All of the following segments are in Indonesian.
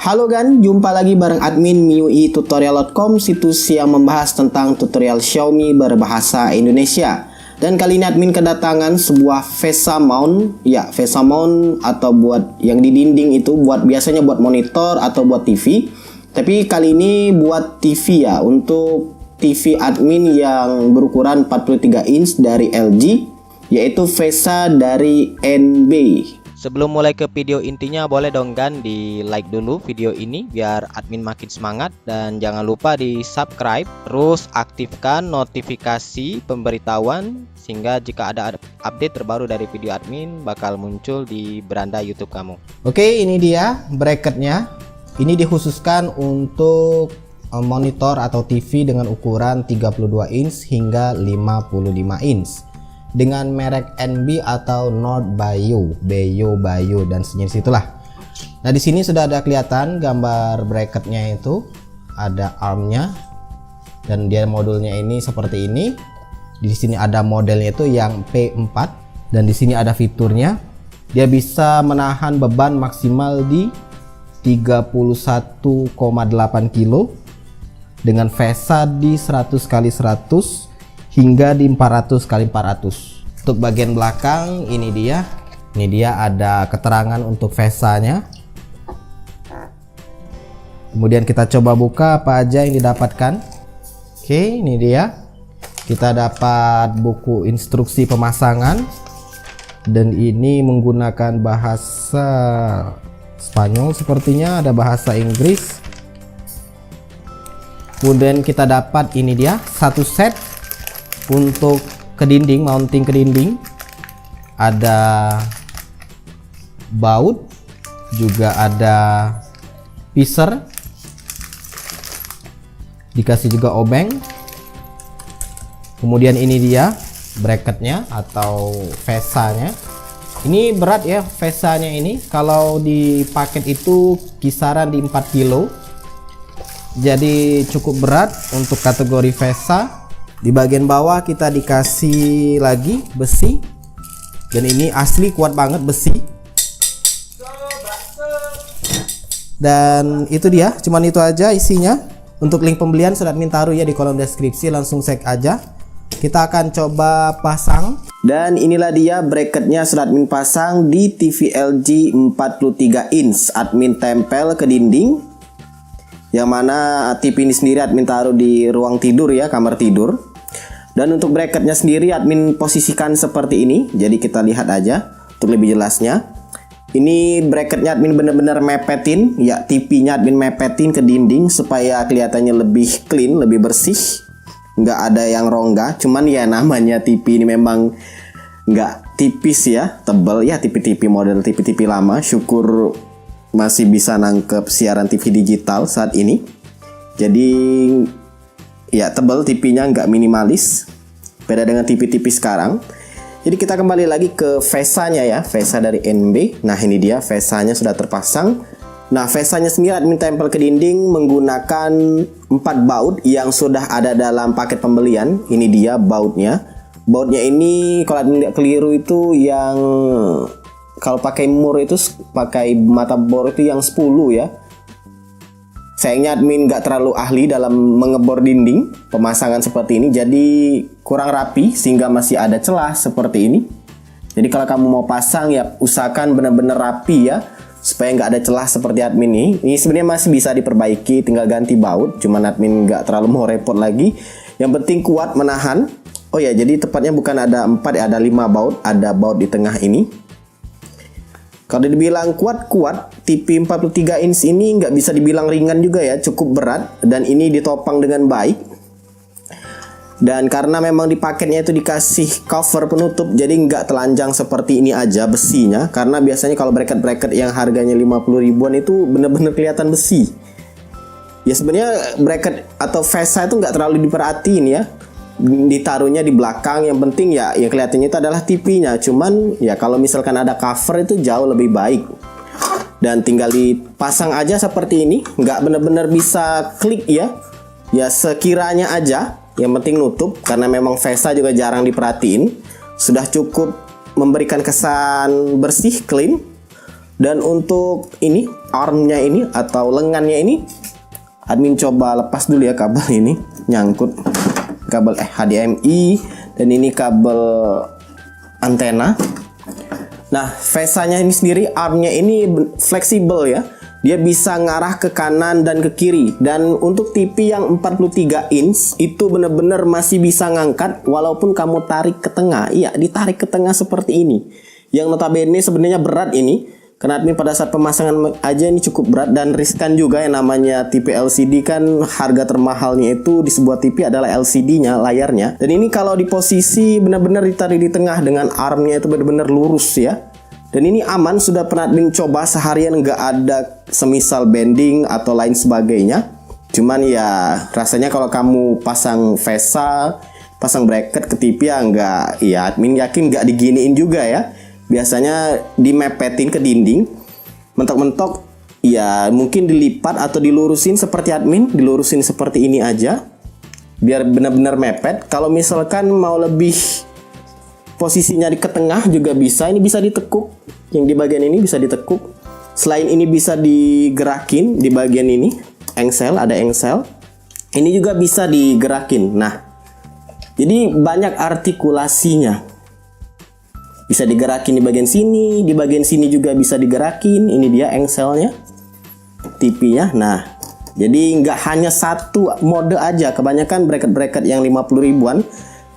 Halo gan, jumpa lagi bareng admin MIUI-tutorial.com, situs yang membahas tentang tutorial Xiaomi berbahasa Indonesia. Dan kali ini admin kedatangan sebuah VESA mount, VESA mount atau buat yang di dinding itu biasanya buat monitor atau buat TV. Tapi kali ini buat TV ya, untuk TV admin yang berukuran 43 inch dari LG, yaitu VESA dari NB. Sebelum mulai ke video intinya, boleh dong kan di like dulu video ini biar admin makin semangat, dan jangan lupa di subscribe, terus aktifkan notifikasi pemberitahuan sehingga jika ada update terbaru dari video admin bakal muncul di beranda YouTube kamu. Oke, ini dia bracketnya. Ini dikhususkan untuk monitor atau TV dengan ukuran 32 inch hingga 55 inch. Dengan merek NB atau North Bayou, dan sejenis itulah. Nah, di sini sudah ada kelihatan gambar bracketnya, itu ada armnya, dan dia modulnya ini seperti ini. Di sini ada modelnya itu yang P4, dan di sini ada fiturnya. Dia bisa menahan beban maksimal di 31,8 kilo dengan VESA di 100x100 hingga di 400x400. Untuk bagian belakang ini dia ada keterangan untuk VESA-nya. Kemudian kita coba buka apa aja yang didapatkan. Oke, ini dia. Kita dapat buku instruksi pemasangan, dan ini menggunakan bahasa Spanyol sepertinya, ada bahasa Inggris. Kemudian kita dapat ini dia satu set untuk ke dinding, mounting ke dinding. Ada baut, juga ada pisser, dikasih juga obeng. Kemudian ini dia bracketnya atau VESA-nya. Ini berat ya VESA-nya ini. Kalau di paket itu kisaran di 4 kilo. Jadi cukup berat untuk kategori VESA. Di bagian bawah kita dikasih lagi besi, dan ini asli kuat banget besi. Dan itu dia, cuman itu aja isinya. Untuk link pembelian sudah admin taruh ya di kolom deskripsi, langsung cek aja. Kita akan coba pasang. Dan inilah dia bracketnya sudah admin pasang di TV LG 43 inch. Admin tempel ke dinding, yang mana TV ini sendiri admin taruh di ruang tidur ya, kamar tidur. Dan untuk bracketnya sendiri admin posisikan seperti ini. Jadi kita lihat aja untuk lebih jelasnya. Ini bracketnya admin bener-bener mepetin ya, TV-nya admin mepetin ke dinding supaya kelihatannya lebih clean, lebih bersih, nggak ada yang rongga. Cuman ya namanya TV ini memang nggak tipis ya, tebel ya, TV-TV model TV-TV lama. Syukur masih bisa nangkep siaran TV digital saat ini. Jadi ya tebal, TV-nya nggak minimalis, beda dengan TV-TV sekarang. Jadi kita kembali lagi ke VESA-nya ya, VESA dari NB. Nah ini dia VESA-nya sudah terpasang. Nah VESA-nya sendiri admin tempel ke dinding menggunakan 4 baut yang sudah ada dalam paket pembelian. Ini dia bautnya. Bautnya ini kalau admin nggak keliru itu yang kalau pakai mur itu pakai mata bor itu yang 10 ya. Sayangnya admin nggak terlalu ahli dalam mengebor dinding pemasangan seperti ini, jadi kurang rapi sehingga masih ada celah seperti ini. Jadi kalau kamu mau pasang ya usahakan benar-benar rapi ya, supaya nggak ada celah seperti admin ini. Ini sebenarnya masih bisa diperbaiki, tinggal ganti baut, cuman admin nggak terlalu mau repot lagi. Yang penting kuat menahan. Oh ya, jadi tepatnya bukan ada 4 ya, ada 5 baut, ada baut di tengah ini. Kalau dibilang kuat-kuat, TV 43 inch ini nggak bisa dibilang ringan juga ya, cukup berat. Dan ini ditopang dengan baik. Dan karena memang di paketnya itu dikasih cover penutup, jadi nggak telanjang seperti ini aja besinya. Karena biasanya kalau bracket-bracket yang harganya 50 ribuan itu bener-bener kelihatan besi. Ya sebenarnya bracket atau VESA itu nggak terlalu diperhatiin ya. Ditaruhnya di belakang, yang penting ya yang kelihatannya itu adalah TV-nya. Cuman ya kalau misalkan ada cover itu jauh lebih baik. Dan tinggal dipasang aja seperti ini, nggak bener-bener bisa klik ya. Ya sekiranya aja, yang penting nutup, karena memang VESA juga jarang diperhatiin. Sudah cukup memberikan kesan bersih, clean. Dan untuk ini armnya ini atau lengannya ini, admin coba lepas dulu ya kabel ini, nyangkut kabel HDMI, dan ini kabel antena. Nah, VESA-nya ini sendiri, armnya ini fleksibel ya. Dia bisa ngarah ke kanan dan ke kiri. Dan untuk TV yang 43 inch itu benar-benar masih bisa ngangkat walaupun kamu tarik ke tengah. Iya, ditarik ke tengah seperti ini. Yang notabene sebenarnya berat ini, karena admin pada saat pemasangan aja ini cukup berat dan riskan juga. Yang namanya TV LCD kan harga termahalnya itu di sebuah TV adalah LCD-nya, layarnya. Dan ini kalau di posisi benar-benar ditarik di tengah dengan armnya itu benar-benar lurus ya. Dan ini aman, sudah pernah admin coba seharian nggak ada semisal bending atau lain sebagainya. Cuman ya rasanya kalau kamu pasang VESA, pasang bracket ke TV ya nggak, ya admin yakin nggak diginiin juga ya. Biasanya dimepetin ke dinding, mentok-mentok ya mungkin dilipat atau dilurusin seperti admin, dilurusin seperti ini aja biar benar-benar mepet. Kalau misalkan mau lebih posisinya di ke tengah juga bisa, ini bisa ditekuk, yang di bagian ini bisa ditekuk. Selain ini bisa digerakin di bagian ini, engsel, ada engsel. Ini juga bisa digerakin. Nah, jadi banyak artikulasinya. Bisa digerakin di bagian sini juga bisa digerakin. Ini dia engselnya, TV-nya. Nah, jadi nggak hanya satu mode aja. Kebanyakan bracket-bracket yang 50 ribuan.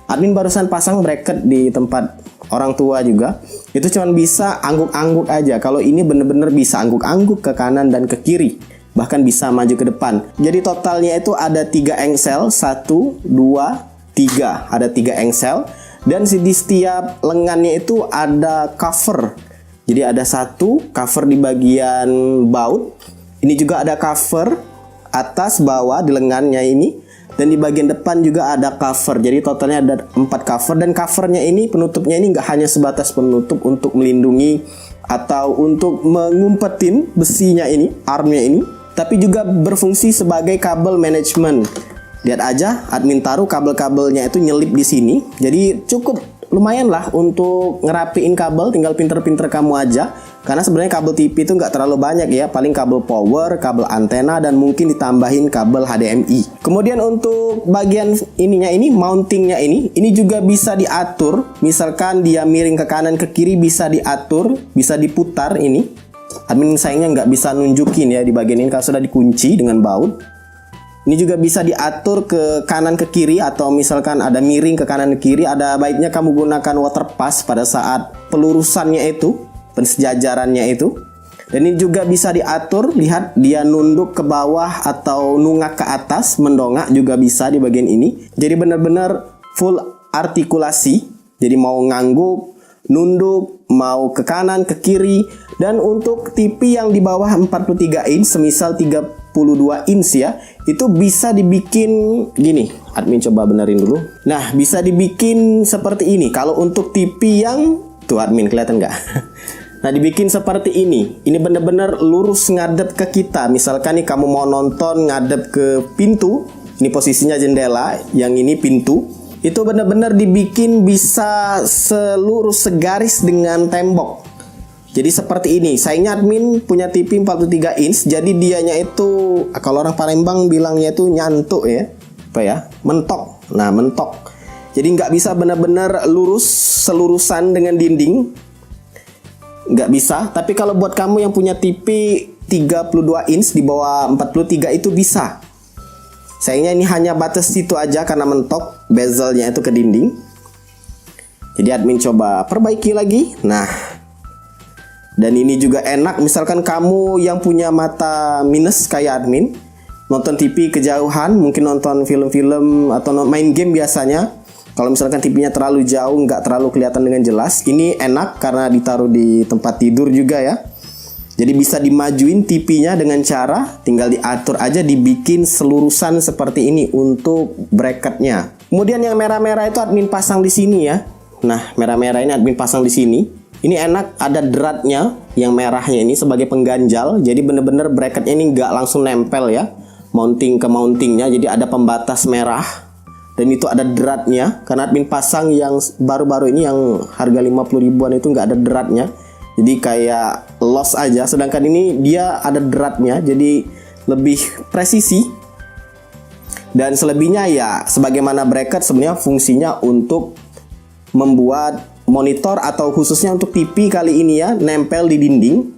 Admin barusan pasang bracket di tempat orang tua juga. Itu cuma bisa angguk-angguk aja. Kalau ini bener-bener bisa angguk-angguk ke kanan dan ke kiri. Bahkan bisa maju ke depan. Jadi totalnya itu ada 3 engsel. 1, 2, 3. Ada 3 engsel. Dan di setiap lengannya itu ada cover. Jadi ada 1 cover di bagian baut. Ini juga ada cover atas bawah di lengannya ini. Dan di bagian depan juga ada cover. Jadi totalnya ada 4 cover. Dan covernya ini, penutupnya ini nggak hanya sebatas penutup untuk melindungi atau untuk mengumpetin besinya ini, armnya ini, tapi juga berfungsi sebagai kabel manajemen. Lihat aja, admin taruh kabel-kabelnya itu nyelip di sini. Jadi cukup lumayan lah untuk ngerapiin kabel, tinggal pinter-pinter kamu aja. Karena sebenarnya kabel TV itu nggak terlalu banyak ya, paling kabel power, kabel antena, dan mungkin ditambahin kabel HDMI. Kemudian untuk bagian ininya ini, mountingnya ini juga bisa diatur. Misalkan dia miring ke kanan ke kiri bisa diatur, bisa diputar ini. Admin sayangnya nggak bisa nunjukin ya di bagian ini kalau sudah dikunci dengan baut. Ini juga bisa diatur ke kanan ke kiri, atau misalkan ada miring ke kanan ke kiri, ada baiknya kamu gunakan water pass pada saat pelurusannya itu, pensejajarannya itu. Dan ini juga bisa diatur, lihat dia nunduk ke bawah atau nunggak ke atas, mendongak juga bisa di bagian ini. Jadi benar-benar full artikulasi. Jadi mau ngangguk, nunduk, mau ke kanan, ke kiri. Dan untuk TV yang di bawah 43 inch, semisal 32 inch ya, itu bisa dibikin gini. Admin coba benerin dulu. Nah, bisa dibikin seperti ini. Kalau untuk TV yang, tuh admin kelihatan nggak? Nah, dibikin seperti ini. Ini benar-benar lurus ngadep ke kita. Misalkan nih kamu mau nonton ngadep ke pintu. Ini posisinya jendela, yang ini pintu. Itu benar-benar dibikin bisa selurus segaris dengan tembok. Jadi seperti ini. Sayangnya admin punya TV 43 inch. Jadi dianya itu, kalau orang Palembang bilangnya itu nyantuk ya. Apa ya? Mentok. Nah, mentok. Jadi nggak bisa benar-benar lurus selurusan dengan dinding. Nggak bisa. Tapi kalau buat kamu yang punya TV 32 inch di bawah 43 itu bisa. Sayangnya ini hanya batas situ aja karena mentok bezelnya itu ke dinding. Jadi admin coba perbaiki lagi. Nah, dan ini juga enak. Misalkan kamu yang punya mata minus kayak admin, nonton TV kejauhan, mungkin nonton film-film atau main game biasanya. Kalau misalkan TV-nya terlalu jauh, nggak terlalu kelihatan dengan jelas. Ini enak karena ditaruh di tempat tidur juga ya. Jadi bisa dimajuin TV-nya dengan cara tinggal diatur aja, dibikin selurusan seperti ini untuk bracketnya. Kemudian yang merah-merah itu admin pasang di sini ya. Nah, merah-merah ini admin pasang di sini. Ini enak, ada dratnya yang merahnya ini sebagai pengganjal. Jadi bener-bener bracketnya ini nggak langsung nempel ya, mounting ke mountingnya. Jadi ada pembatas merah. Dan itu ada dratnya. Karena admin pasang yang baru-baru ini yang harga 50 ribuan itu nggak ada dratnya. Jadi kayak loss aja. Sedangkan ini dia ada dratnya, jadi lebih presisi. Dan selebihnya ya sebagaimana bracket sebenarnya fungsinya untuk membuat monitor atau khususnya untuk TV kali ini ya nempel di dinding.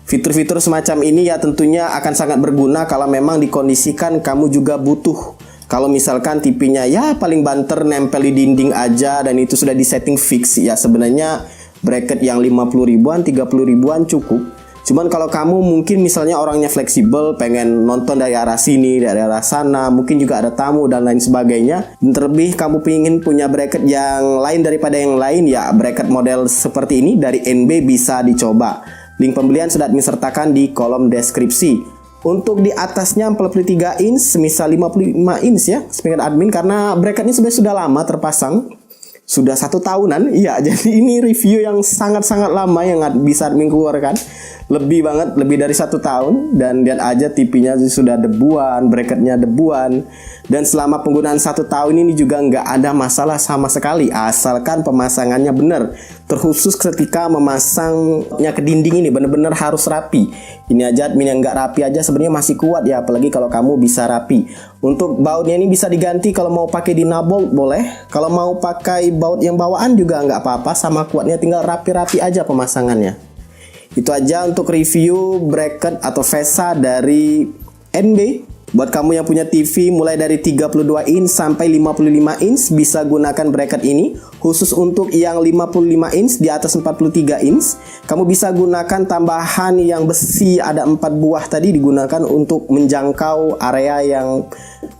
Fitur-fitur semacam ini ya tentunya akan sangat berguna kalau memang dikondisikan kamu juga butuh. Kalau misalkan TV-nya ya paling banter nempel di dinding aja dan itu sudah disetting fix ya sebenarnya bracket yang 50 ribuan, 30 ribuan cukup. Cuman kalau kamu mungkin misalnya orangnya fleksibel, pengen nonton dari arah sini, dari arah sana, mungkin juga ada tamu dan lain sebagainya. Dan terlebih kamu ingin punya bracket yang lain daripada yang lain, ya bracket model seperti ini dari NB bisa dicoba. Link pembelian sudah admin sertakan di kolom deskripsi. Untuk di atasnya 43 inch, semisal 55 inch ya, sepingat admin karena bracket ini sebenarnya sudah lama terpasang. Sudah 1 tahunan, iya. Jadi ini review yang sangat-sangat lama yang bisa admin keluarkan. Lebih banget, lebih dari 1 tahun. Dan lihat aja TV-nya sudah debuan, bracketnya debuan. Dan selama penggunaan 1 tahun ini juga nggak ada masalah sama sekali, asalkan pemasangannya benar. Terkhusus ketika memasangnya ke dinding ini benar-benar harus rapi. Ini aja admin yang nggak rapi aja sebenarnya masih kuat ya, apalagi kalau kamu bisa rapi. Untuk bautnya ini bisa diganti kalau mau pakai dinabolt boleh. Kalau mau pakai baut yang bawaan juga nggak apa-apa, sama kuatnya, tinggal rapi-rapi aja pemasangannya. Itu aja untuk review bracket atau VESA dari NB. Buat kamu yang punya TV mulai dari 32 inch sampai 55 inch bisa gunakan bracket ini. Khusus untuk yang 55 inch di atas 43 inch, kamu bisa gunakan tambahan yang besi ada 4 buah tadi digunakan untuk menjangkau area yang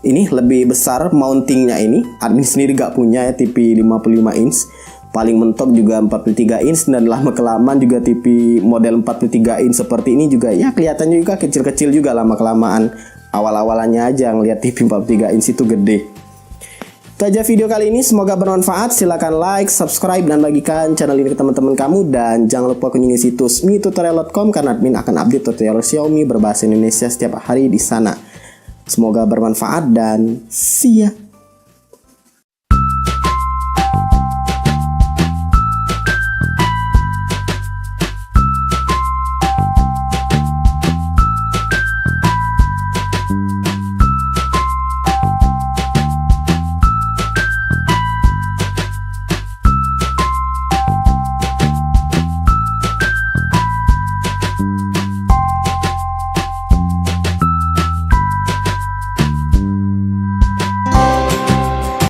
ini lebih besar mountingnya ini. Admin sendiri gak punya ya TV 55 inch. Paling mentok juga 43 inch dan lama kelamaan juga TV model 43 inch seperti ini juga ya kelihatannya juga kecil-kecil juga lama kelamaan. Awal-awalannya aja ngeliat TV 43 inch itu gede. Itu aja video kali ini, semoga bermanfaat. Silahkan like, subscribe, dan bagikan channel ini ke teman-teman kamu. Dan jangan lupa kunjungi situs mitutorial.com karena admin akan update tutorial Xiaomi berbahasa Indonesia setiap hari di sana. Semoga bermanfaat dan see ya.